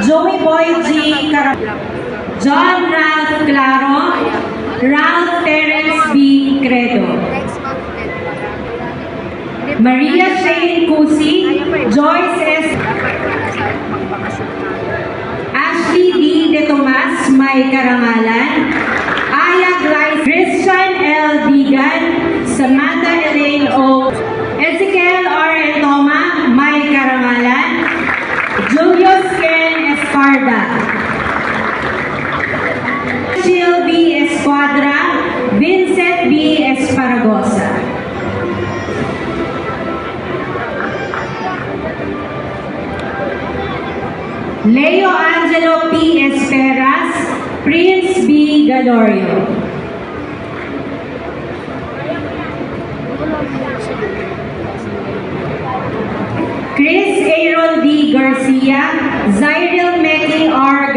Joey Boy G. Carab, John Ralph Claro, Ralph Terence B. Credo, Maria Shane Cusi, Joyce S. Ashley D. De Tomas, May Karangalan, Aya Glyce, Christian L. Digan, Samantha Elaine O. Ezekiel R. Entoma, May Karangalan, Julius Ken Esparda, Jill B. Esquadra, Vincent B. Esparagosa. Leo Angelo P. Esperas, Prince B. Galorio. Chris Aaron D. Garcia, Zyril Meki R.